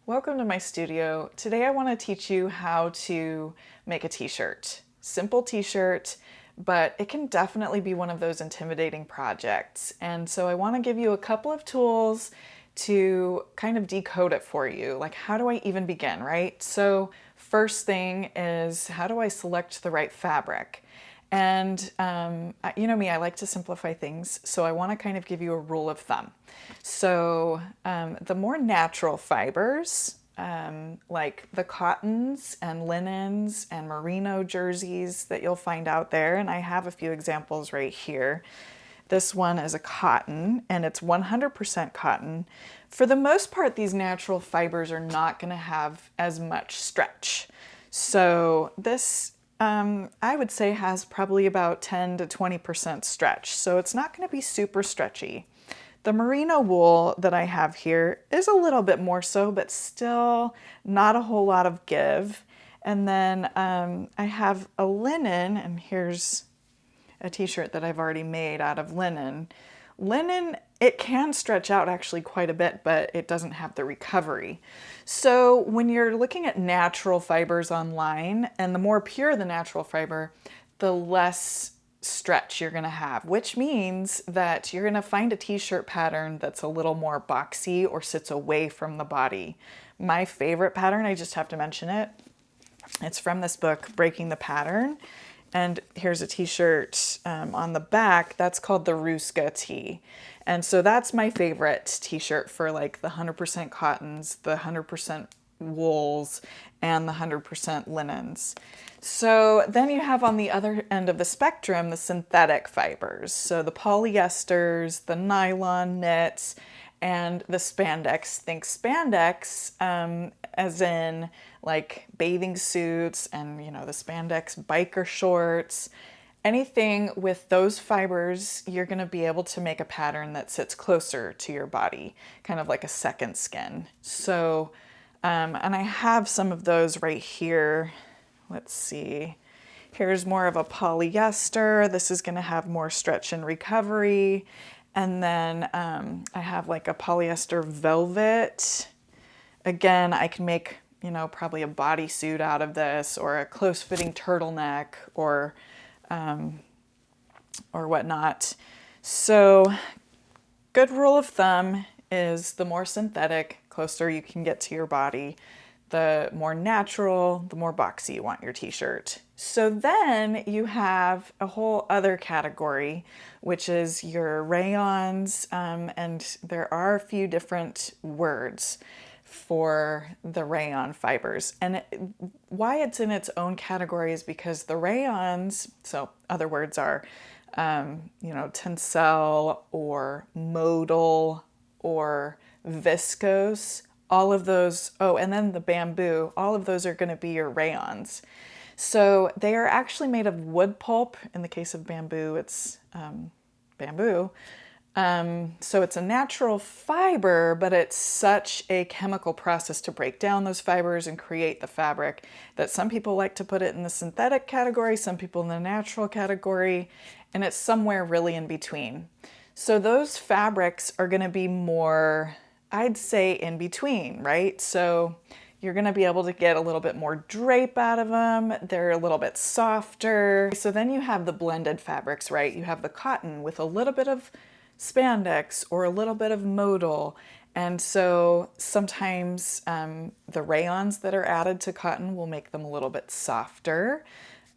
Welcome to my studio. Today I want to teach you how to make a t-shirt. Simple t-shirt, but it can definitely be one of those intimidating projects. And so I want to give you a couple of tools to kind of decode it for you. Like, how do I even begin, right? So first thing is, how do I select the right fabric? And you know me, I like to simplify things, so I want to kind of give you a rule of thumb. So the more natural fibers, like the cottons and linens and merino jerseys that you'll find out there, and I have a few examples right here. This one is a cotton, and it's 100% cotton. For the most part, these natural fibers are not going to have as much stretch. So this I would say has probably about 10 to 20% stretch. So it's not going to be super stretchy. The merino wool that I have here is a little bit more so, but still not a whole lot of give. And then I have a linen, and here's a t-shirt that I've already made out of linen. Linen, it can stretch out actually quite a bit, but it doesn't have the recovery. So when you're looking at natural fibers online, and the more pure the natural fiber, the less stretch you're gonna have, which means that you're gonna find a t-shirt pattern that's a little more boxy or sits away from the body. My favorite pattern, I just have to mention it, it's from this book, Breaking the Pattern. And here's a t-shirt on the back that's called the Ruska tee. And so that's my favorite t-shirt for like the 100% cottons, the 100% wools, and the 100% linens. So then you have on the other end of the spectrum, the synthetic fibers. So the polyesters, the nylon knits, and the spandex. Think spandex as in like bathing suits and, you know, the spandex biker shorts. Anything with those fibers, you're going to be able to make a pattern that sits closer to your body, kind of like a second skin. So, and I have some of those right here. Let's see. Here's more of a polyester. This is going to have more stretch and recovery. And then I have like a polyester velvet. Again, I can make, you know, probably a bodysuit out of this, or a close-fitting turtleneck, or whatnot. So good rule of thumb is the more synthetic, closer you can get to your body. The more natural, the more boxy you want your t-shirt. So then you have a whole other category, which is your rayons, and there are a few different words for the rayon fibers. And why it's in its own category is because the rayons, so other words are, you know, tencel or modal or viscose. All of those, oh, and then the bamboo, all of those are going to be your rayons. So they are actually made of wood pulp. In the case of bamboo, it's bamboo. So it's a natural fiber, but it's such a chemical process to break down those fibers and create the fabric that some people like to put it in the synthetic category, some people in the natural category, and it's somewhere really in between. So those fabrics are going to be more, I'd say, in between, right? So you're going to be able to get a little bit more drape out of them. They're a little bit softer. So then you have the blended fabrics, right? You have the cotton with a little bit of spandex or a little bit of modal. And so sometimes the rayons that are added to cotton will make them a little bit softer.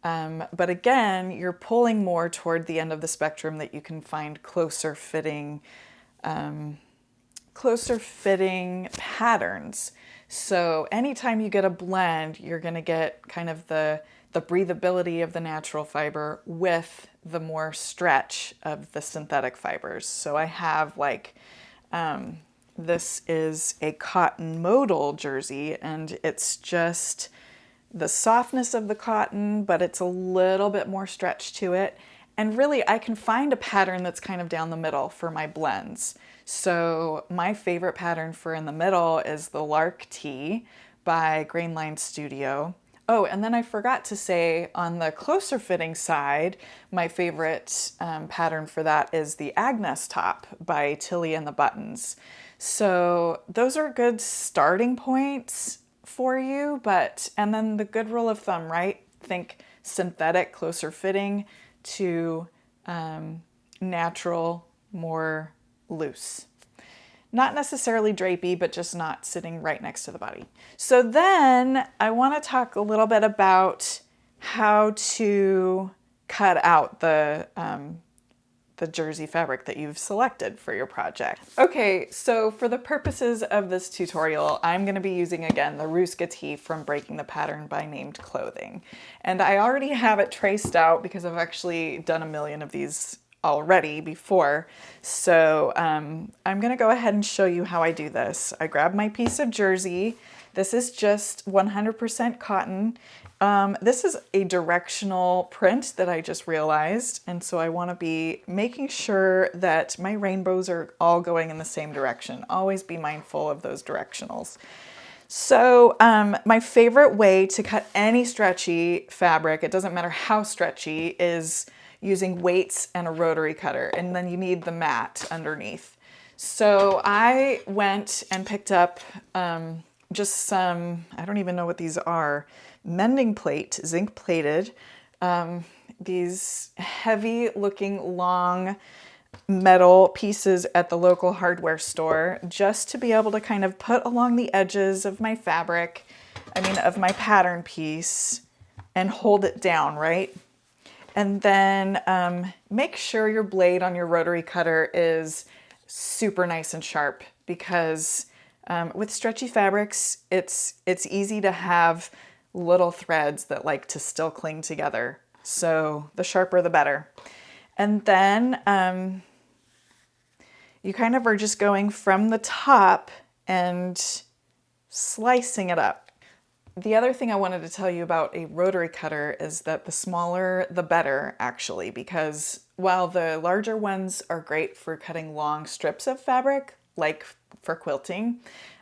But again, you're pulling more toward the end of the spectrum that you can find closer fitting patterns. So anytime you get a blend, you're going to get kind of the breathability of the natural fiber with the more stretch of the synthetic fibers. So I have like, this is a cotton modal jersey, and it's just the softness of the cotton, but it's a little bit more stretch to it. And really, I can find a pattern that's kind of down the middle for my blends. So my favorite pattern for in the middle is the Lark Tee by Grainline Studio. Oh, and then I forgot to say on the closer fitting side, my favorite pattern for that is the Agnes top by Tilly and the Buttons. So those are good starting points for you, and then the good rule of thumb, right? Think synthetic, closer fitting to natural, more loose. Not necessarily drapey, but just not sitting right next to the body. So then I want to talk a little bit about how to cut out the jersey fabric that you've selected for your project. Okay, so for the purposes of this tutorial, I'm going to be using again the Ruska tee from Breaking the Pattern by Named Clothing. And I already have it traced out because I've actually done a million of these already before. So I'm going to go ahead and show you how I do this. I grab my piece of jersey. This is just 100% cotton. This is a directional print that I just realized, and so I want to be making sure that my rainbows are all going in the same direction. Always be mindful of those directionals. So my favorite way to cut any stretchy fabric, it doesn't matter how stretchy, is using weights and a rotary cutter, and then you need the mat underneath. So I went and picked up just some, I don't even know what these are, mending plate, zinc plated, these heavy looking long metal pieces at the local hardware store, just to be able to kind of put along the edges of my fabric, of my pattern piece, and hold it down, right? And then make sure your blade on your rotary cutter is super nice and sharp, because with stretchy fabrics, it's easy to have little threads that like to still cling together. So the sharper the better. And then you kind of are just going from the top and slicing it up. The other thing I wanted to tell you about a rotary cutter is that the smaller the better, actually, because while the larger ones are great for cutting long strips of fabric, like for quilting,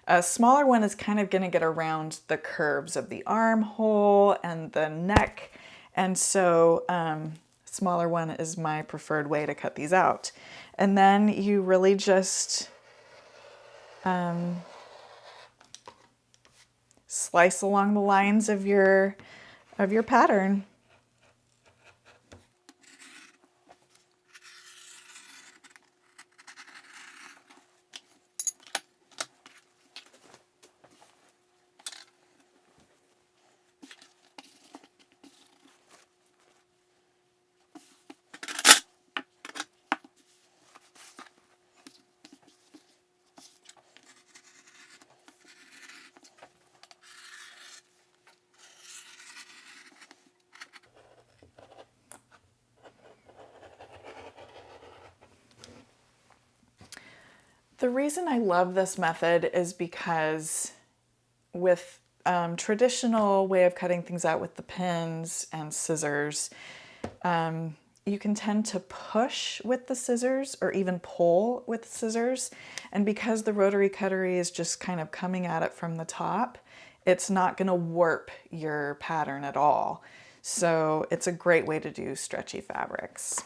a smaller one is kind of going to get around the curves of the armhole and the neck, and so smaller one is my preferred way to cut these out. And then you really just slice along the lines of your pattern. The reason I love this method is because with traditional way of cutting things out with the pins and scissors, you can tend to push with the scissors or even pull with the scissors. And because the rotary cutter is just kind of coming at it from the top, it's not going to warp your pattern at all. So it's a great way to do stretchy fabrics.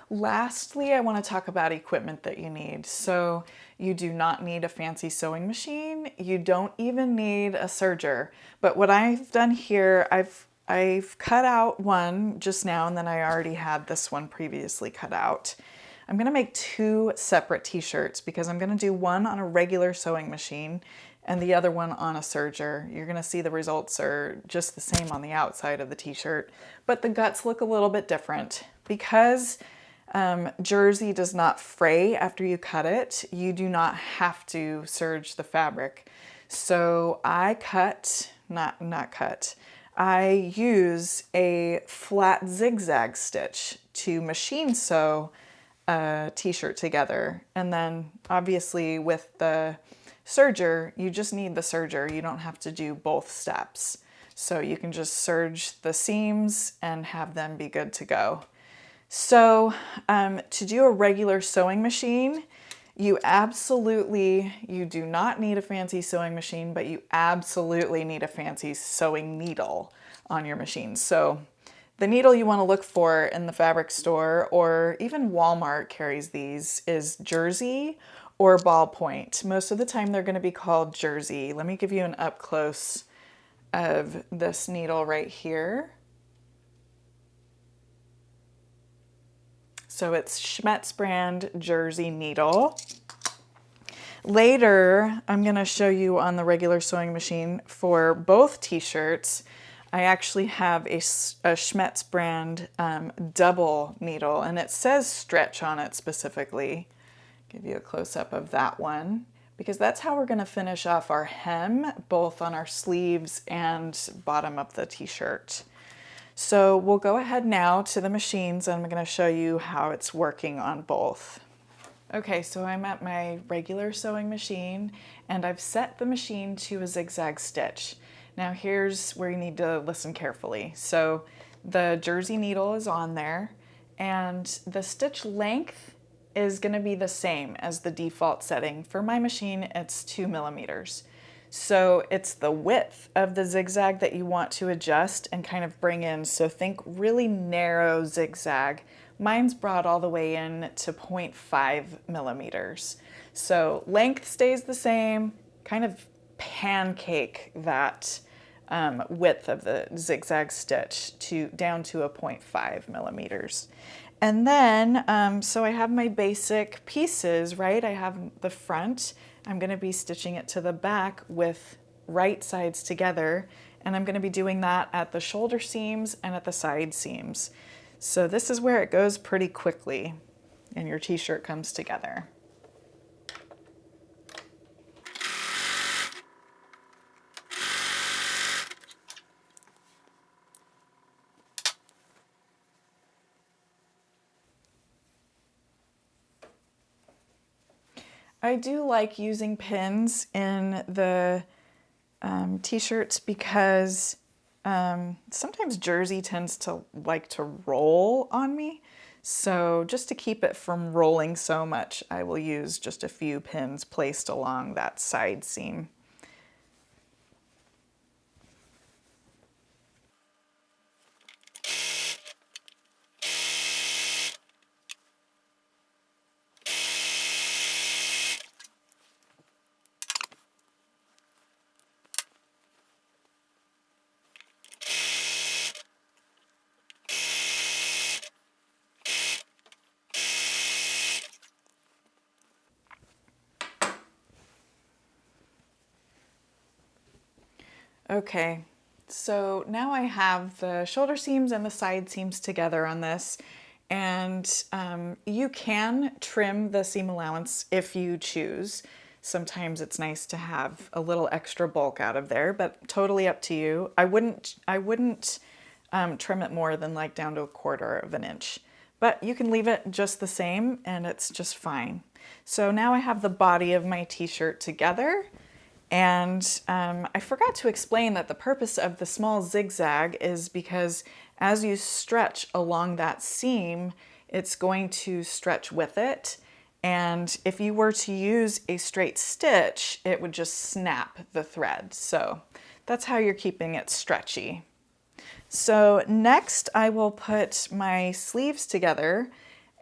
Lastly, I want to talk about equipment that you need. So you do not need a fancy sewing machine. You don't even need a serger. But what I've done here, I've cut out one just now, and then I already had this one previously cut out. I'm going to make two separate t-shirts because I'm going to do one on a regular sewing machine and the other one on a serger. You're going to see the results are just the same on the outside of the t-shirt, but the guts look a little bit different. Because jersey does not fray after you cut it, you do not have to serge the fabric. So I I use a flat zigzag stitch to machine sew a t-shirt together. And then obviously with the serger, you just need the serger. You don't have to do both steps. So you can just serge the seams and have them be good to go. So to do a regular sewing machine, You do not need a fancy sewing machine, but you absolutely need a fancy sewing needle on your machine. So the needle you want to look for in the fabric store, or even Walmart carries these, is jersey or ballpoint. Most of the time they're going to be called jersey. Let me give you an up close of this needle right here. So it's Schmetz brand jersey needle. Later, I'm going to show you on the regular sewing machine for both t-shirts. I actually have a Schmetz brand double needle, and it says stretch on it specifically. Give you a close-up of that one, because that's how we're going to finish off our hem, both on our sleeves and bottom of the t-shirt. So we'll go ahead now to the machines, and I'm going to show you how it's working on both. Okay, so I'm at my regular sewing machine, and I've set the machine to a zigzag stitch. Now here's where you need to listen carefully. So the jersey needle is on there, and the stitch length is going to be the same as the default setting. For my machine, it's 2 millimeters. So it's the width of the zigzag that you want to adjust and kind of bring in. So think really narrow zigzag. Mine's brought all the way in to 0.5 millimeters. So length stays the same, kind of pancake that width of the zigzag stitch down to a 0.5 millimeters. And then, so I have my basic pieces, right? I have the front. I'm going to be stitching it to the back with right sides together, and I'm going to be doing that at the shoulder seams and at the side seams. So this is where it goes pretty quickly and your t-shirt comes together. I do like using pins in the t-shirts because sometimes jersey tends to like to roll on me. So just to keep it from rolling so much, I will use just a few pins placed along that side seam. Okay, so now I have the shoulder seams and the side seams together on this, and you can trim the seam allowance if you choose. Sometimes it's nice to have a little extra bulk out of there, but totally up to you. I wouldn't trim it more than like down to 1/4 of an inch, but you can leave it just the same and it's just fine. So now I have the body of my t-shirt together. And I forgot to explain that the purpose of the small zigzag is because as you stretch along that seam, it's going to stretch with it. And if you were to use a straight stitch, it would just snap the thread. So that's how you're keeping it stretchy. So next I will put my sleeves together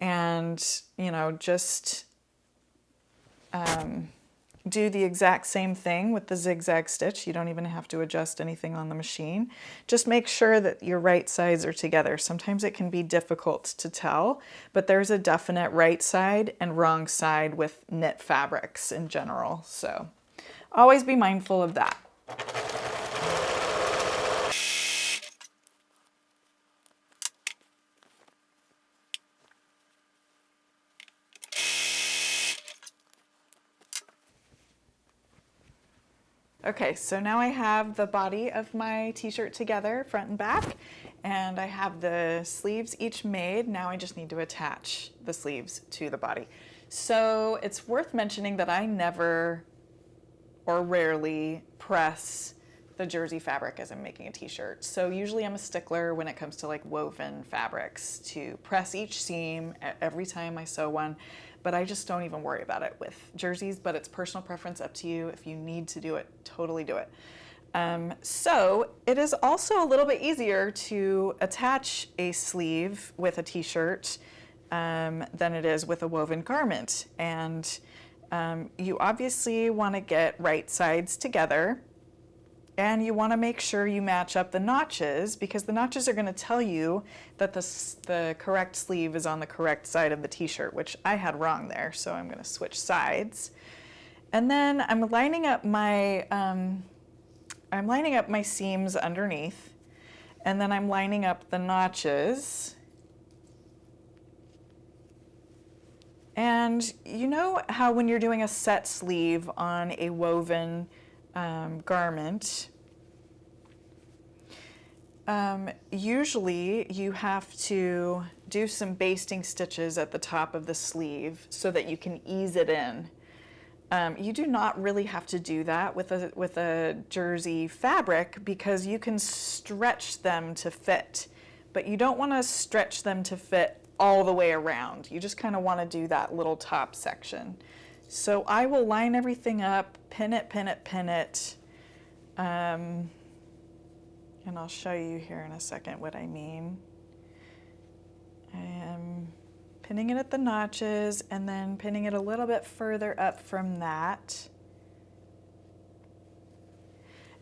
and, just do the exact same thing with the zigzag stitch. You don't even have to adjust anything on the machine. Just make sure that your right sides are together. Sometimes it can be difficult to tell, but there's a definite right side and wrong side with knit fabrics in general. So always be mindful of that. Okay, so now I have the body of my t-shirt together, front and back, and I have the sleeves each made. Now I just need to attach the sleeves to the body. So it's worth mentioning that I never or rarely press the jersey fabric as I'm making a t-shirt. So usually I'm a stickler when it comes to like woven fabrics to press each seam every time I sew one, but I just don't even worry about it with jerseys, but it's personal preference, up to you. If you need to do it, totally do it. So it is also a little bit easier to attach a sleeve with a t-shirt than it is with a woven garment. And you obviously want to get right sides together, and you want to make sure you match up the notches, because the notches are going to tell you that the correct sleeve is on the correct side of the t-shirt, which I had wrong there, so I'm going to switch sides. And then I'm lining up my seams underneath, and then I'm lining up the notches. And you know how when you're doing a set sleeve on a woven garment, usually you have to do some basting stitches at the top of the sleeve so that you can ease it in. You do not really have to do that with a jersey fabric, because you can stretch them to fit, but you don't want to stretch them to fit all the way around. You just kind of want to do that little top section. So I will line everything up, pin it, pin it, pin it, and I'll show you here in a second what I mean. I am pinning it at the notches and then pinning it a little bit further up from that.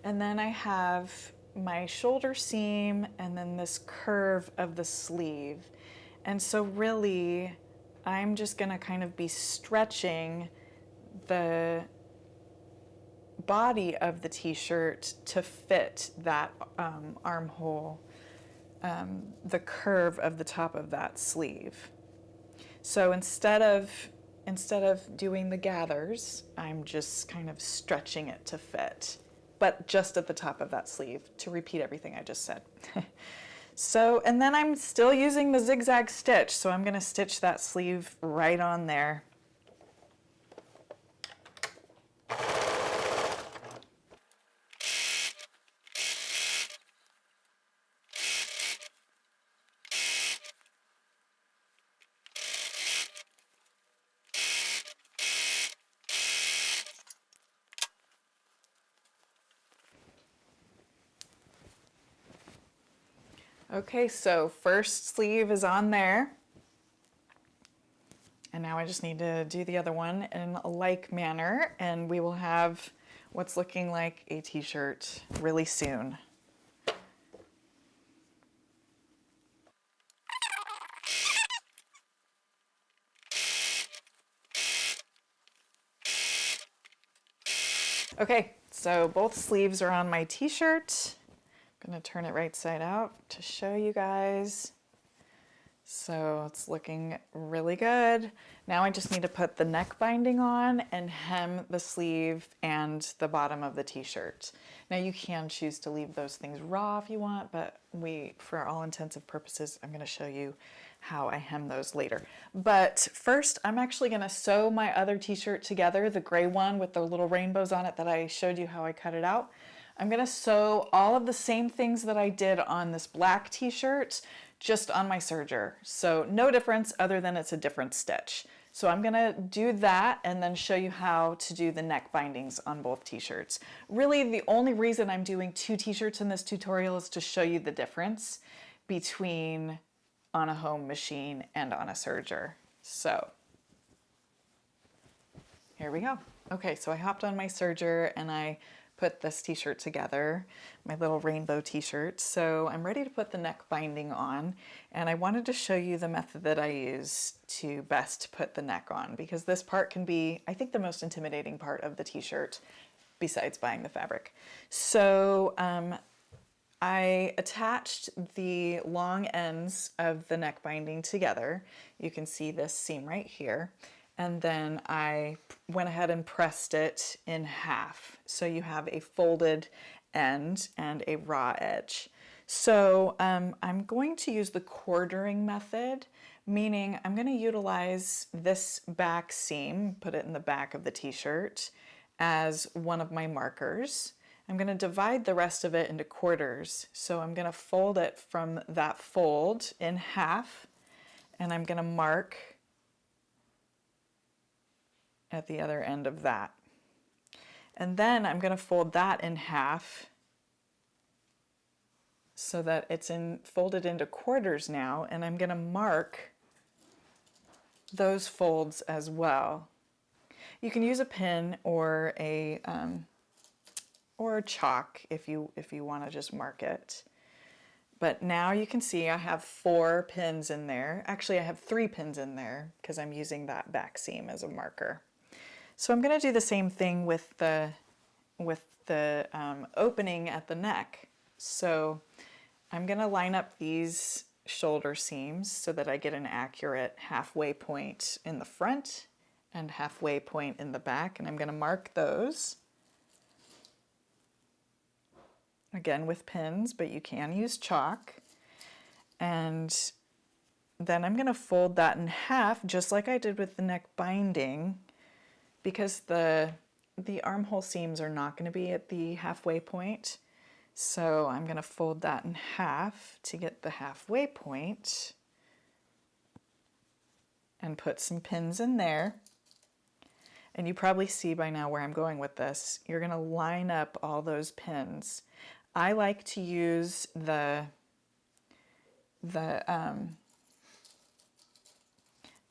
And then I have my shoulder seam and then this curve of the sleeve. And so really, I'm just gonna kind of be stretching the body of the t-shirt to fit that armhole, the curve of the top of that sleeve. So instead of doing the gathers, I'm just kind of stretching it to fit, but just at the top of that sleeve, to repeat everything I just said. So, and then I'm still using the zigzag stitch, so I'm going to stitch that sleeve right on there. Okay, so first sleeve is on there. And now I just need to do the other one in a like manner, and we will have what's looking like a t-shirt really soon. Okay, so both sleeves are on my t-shirt. I'm gonna turn it right side out to show you guys. So it's looking really good. Now I just need to put the neck binding on and hem the sleeve and the bottom of the t-shirt. Now you can choose to leave those things raw if you want, but for all intents and purposes, I'm gonna show you how I hem those later. But first, I'm actually gonna sew my other t-shirt together, the gray one with the little rainbows on it that I showed you how I cut it out. I'm gonna sew all of the same things that I did on this black t-shirt, just on my serger. So no difference other than it's a different stitch. So I'm gonna do that and then show you how to do the neck bindings on both t-shirts. Really, the only reason I'm doing two t-shirts in this tutorial is to show you the difference between on a home machine and on a serger. So here we go. Okay, so I hopped on my serger and I put this t-shirt together, my little rainbow t-shirt. So I'm ready to put the neck binding on, and I wanted to show you the method that I use to best put the neck on, because this part can be, I think, the most intimidating part of the t-shirt besides buying the fabric. So I attached the long ends of the neck binding together. You can see this seam right here. And then I went ahead and pressed it in half. So you have a folded end and a raw edge. So I'm going to use the quartering method, meaning I'm going to utilize this back seam, put it in the back of the t-shirt, as one of my markers. I'm going to divide the rest of it into quarters. So I'm going to fold it from that fold in half, and I'm going to mark at the other end of that. And then I'm going to fold that in half so that it's folded into quarters now, and I'm going to mark those folds as well. You can use a pin or a chalk if you want to just mark it. But now you can see I have 4 pins in there. Actually, I have 3 pins in there because I'm using that back seam as a marker. So I'm going to do the same thing with the opening at the neck. So I'm going to line up these shoulder seams so that I get an accurate halfway point in the front and halfway point in the back, and I'm going to mark those. Again with pins, but you can use chalk. And then I'm going to fold that in half just like I did with the neck binding, because the armhole seams are not going to be at the halfway point. So I'm going to fold that in half to get the halfway point and put some pins in there. And you probably see by now where I'm going with this. You're going to line up all those pins. I like to use the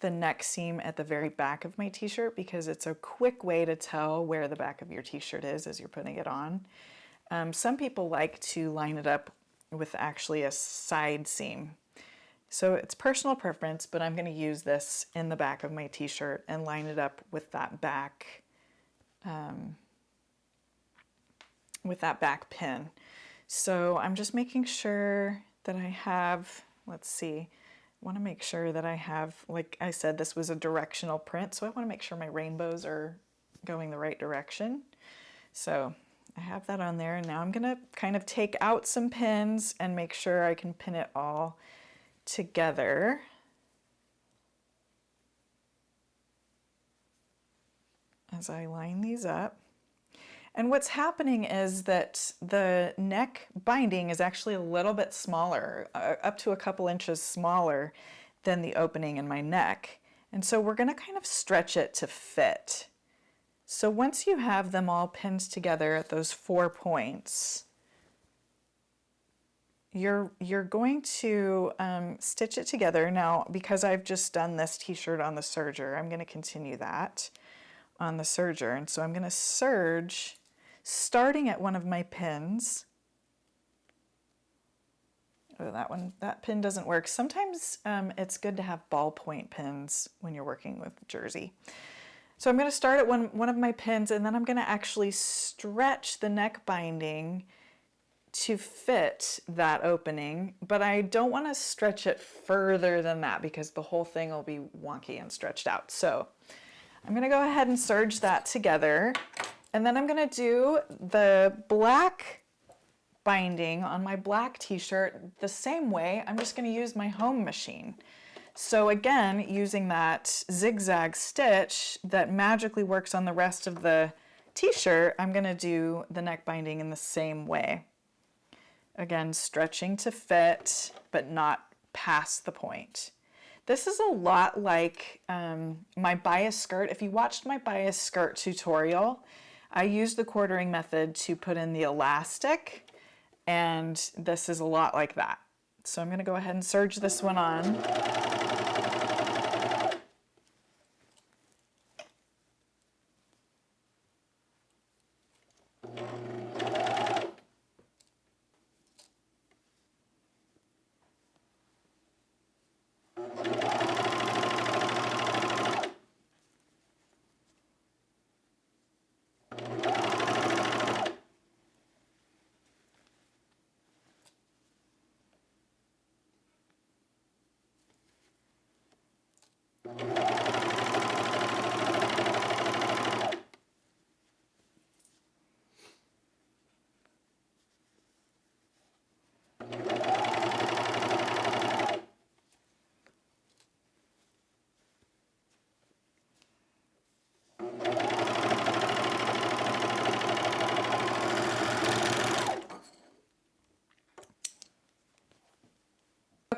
neck seam at the very back of my t-shirt because it's a quick way to tell where the back of your t-shirt is as you're putting it on. Some people like to line it up with actually a side seam. So it's personal preference, but I'm going to use this in the back of my t-shirt and line it up with that back pin. So I'm just making sure that I have, let's see, I want to make sure that I have, like I said, this was a directional print, so I want to make sure my rainbows are going the right direction. So I have that on there, and now I'm going to kind of take out some pins and make sure I can pin it all together. As I line these up. And what's happening is that the neck binding is actually a little bit smaller, up to a couple inches smaller than the opening in my neck. And so we're going to kind of stretch it to fit. So once you have them all pinned together at those 4 points, you're going to stitch it together. Now, because I've just done this t-shirt on the serger, I'm going to continue that on the serger. And so I'm going to serge starting at one of my pins. Oh, that pin doesn't work. Sometimes it's good to have ballpoint pins when you're working with jersey. So I'm going to start at one of my pins, and then I'm going to actually stretch the neck binding to fit that opening, but I don't want to stretch it further than that because the whole thing will be wonky and stretched out. So I'm going to go ahead and serge that together, and then I'm going to do the black binding on my black t-shirt the same way. I'm just going to use my home machine. So again, using that zigzag stitch that magically works on the rest of the t-shirt, I'm going to do the neck binding in the same way. Again, stretching to fit, but not past the point. This is a lot like my bias skirt. If you watched my bias skirt tutorial, I used the quartering method to put in the elastic, and this is a lot like that. So I'm going to go ahead and serge this one on.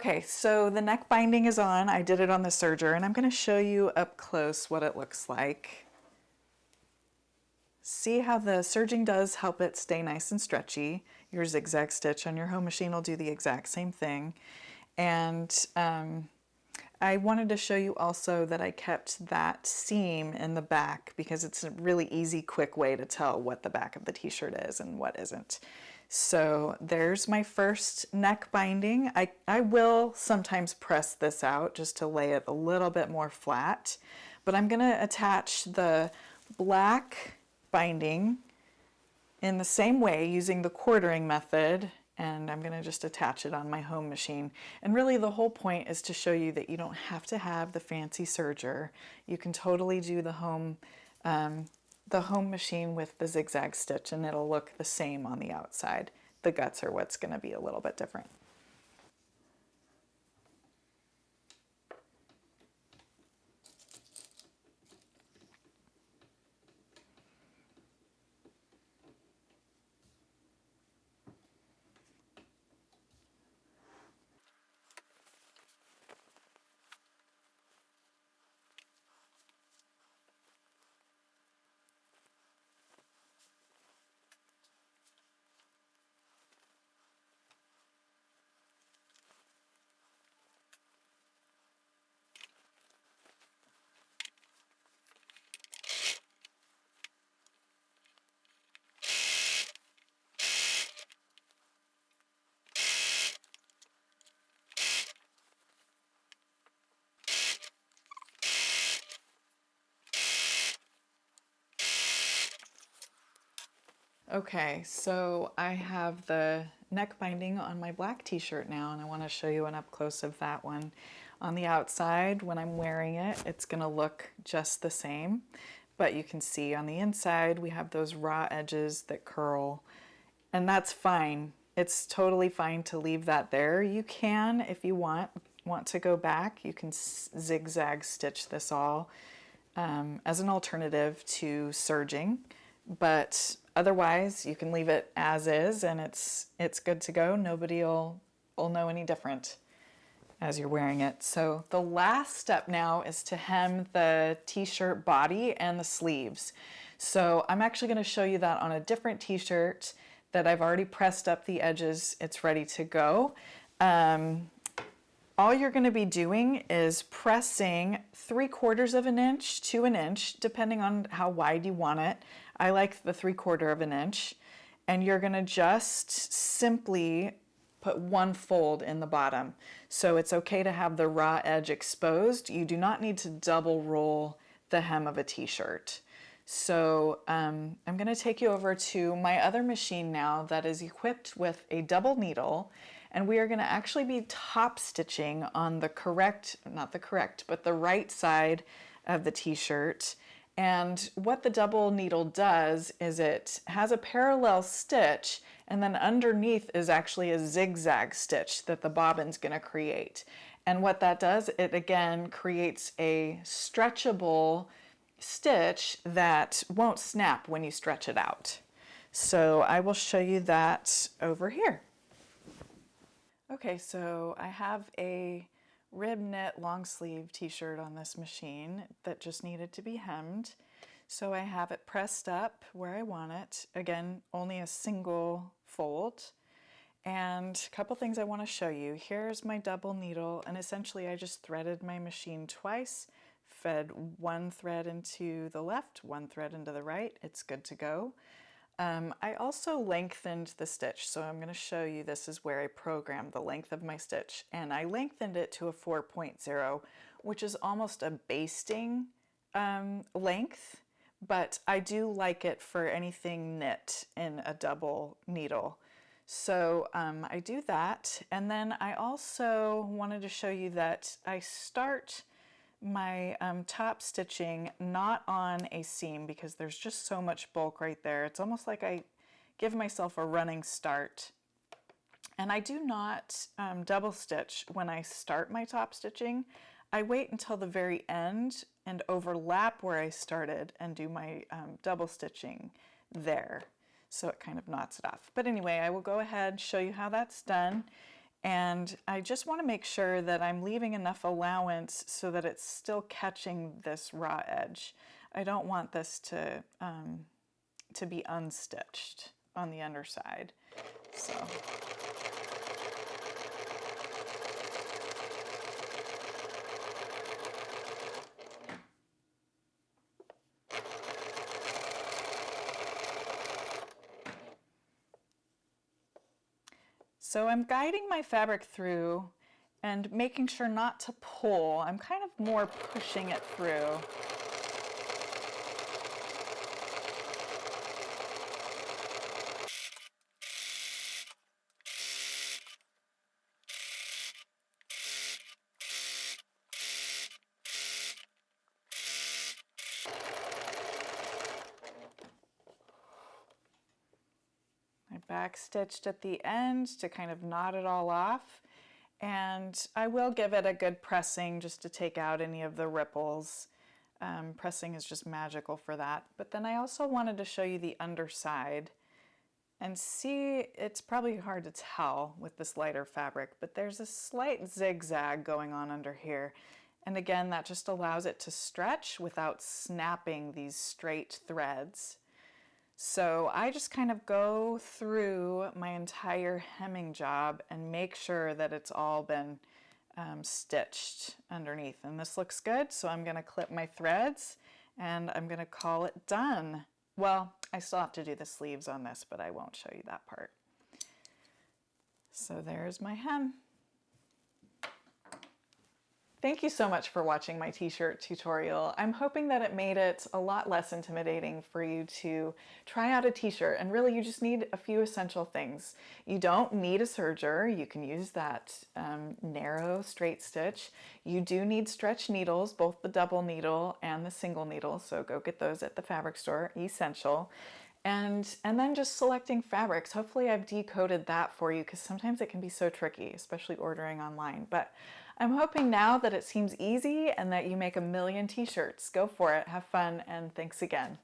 Okay, so the neck binding is on. I did it on the serger, and I'm going to show you up close what it looks like. See how the serging does help it stay nice and stretchy. Your zigzag stitch on your home machine will do the exact same thing. And I wanted to show you also that I kept that seam in the back because it's a really easy, quick way to tell what the back of the t-shirt is and what isn't. So there's my first neck binding. I will sometimes press this out just to lay it a little bit more flat, but I'm gonna attach the black binding in the same way using the quartering method, and I'm going to just attach it on my home machine. And really the whole point is to show you that you don't have to have the fancy serger. You can totally do the home machine with the zigzag stitch and it'll look the same on the outside. The guts are what's going to be a little bit different. Okay, so I have the neck binding on my black t-shirt now, and I want to show you an up close of that one. On the outside, when I'm wearing it, it's going to look just the same, but you can see on the inside we have those raw edges that curl, and that's fine. It's totally fine to leave that there. You can, if you want to go back, you can zigzag stitch this all as an alternative to serging, but otherwise you can leave it as is and it's good to go. Nobody will know any different as you're wearing it. So the last step now is to hem the t-shirt body and the sleeves. So I'm actually going to show you that on a different t-shirt that I've already pressed up the edges. It's ready to go. All you're going to be doing is pressing 3/4 of an inch to an inch, depending on how wide you want it. I like the 3/4 of an inch. And you're going to just simply put one fold in the bottom. So it's okay to have the raw edge exposed. You do not need to double roll the hem of a t-shirt. So I'm going to take you over to my other machine now that is equipped with a double needle, and we are going to actually be top stitching on the the right side of the t-shirt. And what the double needle does is it has a parallel stitch, and then underneath is actually a zigzag stitch that the bobbin's going to create. And what that does, it again creates a stretchable stitch that won't snap when you stretch it out. So I will show you that over here. Okay, so I have a rib knit long sleeve t-shirt on this machine that just needed to be hemmed. So I have it pressed up where I want it. Again, only a single fold. And a couple things I want to show you. Here's my double needle, and essentially I just threaded my machine twice, fed one thread into the left, one thread into the right. It's good to go. I also lengthened the stitch, so I'm going to show you this is where I programmed the length of my stitch, and I lengthened it to a 4.0, which is almost a basting length, but I do like it for anything knit in a double needle. So I do that, and then I also wanted to show you that I start my top stitching not on a seam because there's just so much bulk right there. It's almost like I give myself a running start. And I do not double stitch when I start my top stitching. I wait until the very end and overlap where I started and do my double stitching there. So it kind of knots it off. But anyway, I will go ahead and show you how that's done. And I just want to make sure that I'm leaving enough allowance so that it's still catching this raw edge. I don't want this to be unstitched on the underside. So. So I'm guiding my fabric through and making sure not to pull. I'm kind of more pushing it through. I back stitched at the end to kind of knot it all off. And I will give it a good pressing just to take out any of the ripples. Pressing is just magical for that. But then I also wanted to show you the underside and see, it's probably hard to tell with this lighter fabric, but there's a slight zigzag going on under here. And again, that just allows it to stretch without snapping these straight threads. So I just kind of go through my entire hemming job and make sure that it's all been stitched underneath. And this looks good, so I'm going to clip my threads and I'm going to call it done. Well, I still have to do the sleeves on this, but I won't show you that part. So there's my hem. Thank you so much for watching my t-shirt tutorial. I'm hoping that it made it a lot less intimidating for you to try out a t-shirt, and really you just need a few essential things. You don't need a serger. You can use that narrow straight stitch. You do need stretch needles, both the double needle and the single needle, so go get those at the fabric store, essential. And then just selecting fabrics. Hopefully I've decoded that for you because sometimes it can be so tricky, especially ordering online. But I'm hoping now that it seems easy and that you make a million t-shirts. Go for it, have fun, and thanks again.